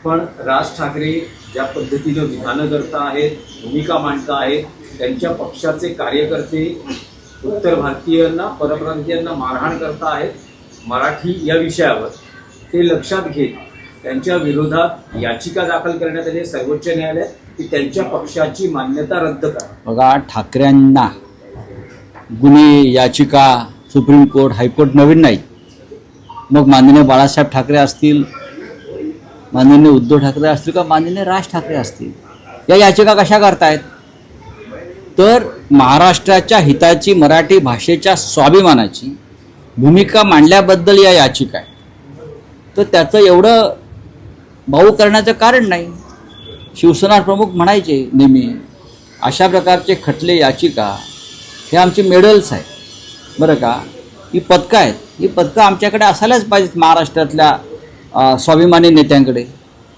पण राज ठाकरे ज्या पद्धतीनं विधानं करता आहेत, भूमिका मांडता आहेत, त्यांच्या पक्षाचे कार्यकर्ते उत्तर भारतीयांना, परप्रांतीयांना मारहाण करता आहेत मराठी या विषयावर, ते लक्षात घेत त्यांच्या विरोधात याचिका दाखल करण्यात आली सर्वोच्च न्यायालयात की त्यांच्या पक्षाची मान्यता रद्द करा. बघा, ठाकरेंना गुन्हे याचिका सुप्रीम कोर्ट, हायकोर्ट नवीन नाही. मग माननीय बाळासाहेब ठाकरे असतील, माननीय उद्धव ठाकरे असतील का माननीय राज ठाकरे असतील, या याचिका कशा करतायत? तर महाराष्ट्राच्या हिताची, मराठी भाषेच्या स्वाभिमानाची भूमिका मांडल्याबद्दल या याचिका आहे. तर त्याचं एवढं भाऊ करण्याचं कारण नाही. शिवसेना प्रमुख म्हणायचे नेहमी, अशा प्रकारचे खटले, याचिका हे आमचे मेडल्स आहेत बरं का, ही पदकं आहेत. ही पदकं आमच्याकडे असायलाच पाहिजेत महाराष्ट्रातल्या स्वाभिमानी नेत्यांकडे.